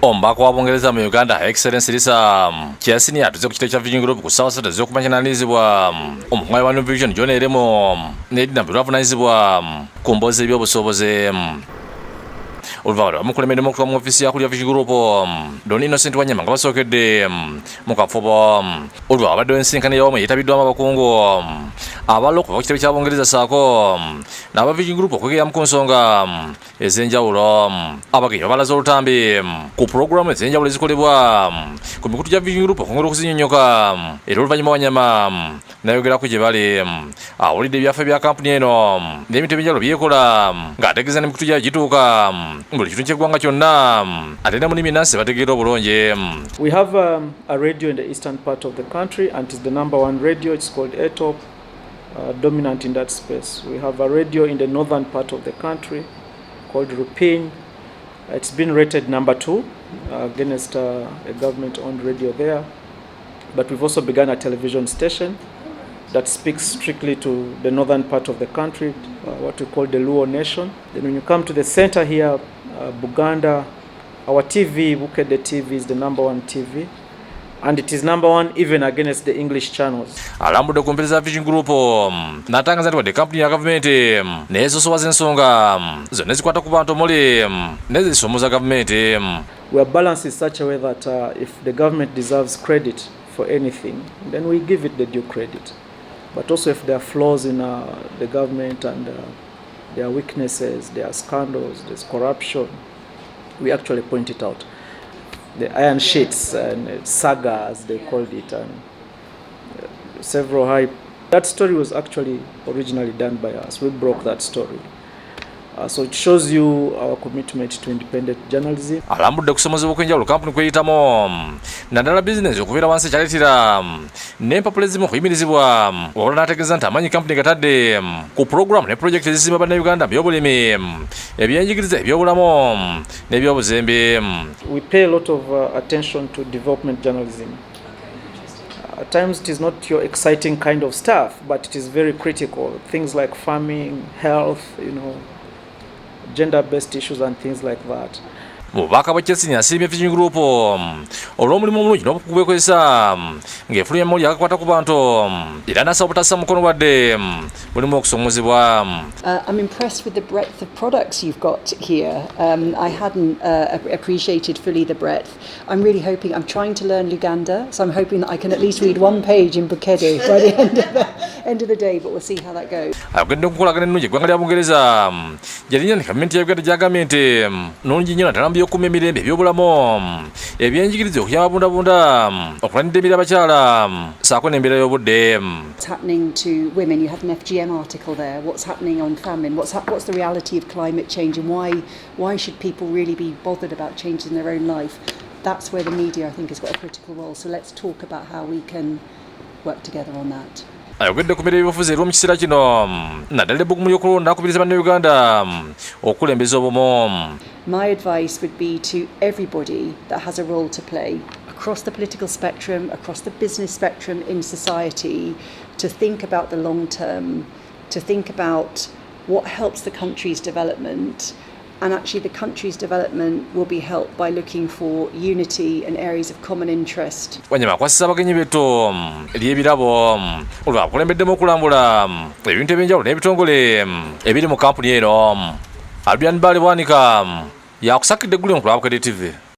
Omubaka wa Bungereza mu Uganda Excellency Asiimye atuze ku kitebe kya Vision Group ku South Centre z'okumanyiranizibwa omukungaanya wa New Vision John Eremo n'edina lwavunanyizibwa ku mboozi z'ebyobusobozi. Oluvannyuma lwamukulembedde okuva mu ofisi yakulu ya Vision Group Don Innocent Wanyama nga basookedde mu kafubo olwabaddewo ensinkano y'awamu yeetabiddwamu abakungu abalala okuva ku kitebe kya Bungereza ssaako n'aba Vision Group okwegeyamu ku nsonga ez'enjawulo. Abagenyi babalaza olutambi ku pulogulaamu ez'enjawulo ezikolebwa ku mikutu gya Vision Group okwongera okuzinnyonnyoka era oluvannyuma Wanyama n'ayogerako gye bali awulidde ebyaffe bya kampuni eno n'emitwe ebyenjawulo byekola ng'ategeeza n'emikutu gyayo gituuka buli kitundu ky'eggwanga kyonna ate ne mu nnimi ennansi bategeera obulungi. We have a radio in the eastern part of the country and it's the #1 radio. It's called ATOP, dominant in that space. We have a radio in the northern part of the country called Rupin. It's been rated #2 against a government-owned radio there. But we've also begun a television station that speaks strictly to the northern part of the country, what we call the Luo Nation. Then when you come to the center here, Buganda, our TV, Bukedde TV, is the #1 TV. And it is #1 even against the English channels. Alambudde ku mpeereza Vision Group n'atangaza nti wadde kampuni ya gavumenti n'ezosowaza ensonga zonna zikwata ku bantu omuli n'ezisomoza gavumenti. We are balanced in such a way that if the government deserves credit for anything, then we give it the due credit. But also if there are flaws in the government and there are weaknesses, there are scandals, there's corruption, we actually point it out. The iron sheets and saga, as they called it, and several high. That story was actually originally done by us. We broke that story. So it shows you our commitment to independent journalism. Alambudde kusomozebwa okw'enjawulo kampuni kweyitamu naddala bizinensi okubeera wansi ekyaleetera n'empapula ezimu okuyimirizibwa wabula n'ategeeza nti amanyi kampuni gatadde ku pulogulaamu ne pulojekiti ezisiima bannayuganda mu by'obulimi, ebyenjigiriza, ebyobulamu n'ebyobuzimbe. We pay a lot of attention to development journalism. At times it is not your exciting kind of stuff, but it is very critical. Things like farming, health, gender-based issues and things like that. Mubaka bw'Asiimye asiimye Vision Group olw'omulimu omulungi n'okugwekozesa ng'efulumya mawulire agakwata ku bantu era n'asaba obutassa mukono wadde mulimu okusomozebwa. I'm impressed with the breadth of products you've got here. I hadn't appreciated fully the breadth. I'm trying to learn Luganda, so I'm hoping that I can at least read one page in Bukedde by the end of the day, but we'll see how that goes. Agenda okukolagana ennungi eggwanga lya Bungereza gyalinya ne gavumenti ya Uganda gyagambye nti nnungi nnyo naddala mu by'okuuma emirembe, ebyobulamu, ebyenjigiriza, okuyambabundabunda, okulanidde emira abakyala ssaako n'embeera y'obudde. What's happening to women? You had an FGM article there. What's happening on famine? What's the reality of climate change, and why should people really be bothered about changing their own life? That's where the media, I think, has got a critical role. So let's talk about how we can work together on that. Ayogedde ku mirembe y'obufuzi mu kiseera kino naddala ebbugumu ly'okulonda n'akubiriza bannayuganda okulembeza obumu. My advice would be to everybody that has a role to play across the political spectrum, across the business spectrum in society, to think about the long term, to think about what helps the country's development. And actually the country's development will be helped by looking for unity and areas of common interest. Wanyama akwasisa abagenyi beetu eby'ebirabo olwakulembeddemu okulambula ebintu ebyenjawulo n'ebitongole ebiri mu kampuni eno. Albian Bali Bwanika yakusakidde eggulu ku Bukedde TV.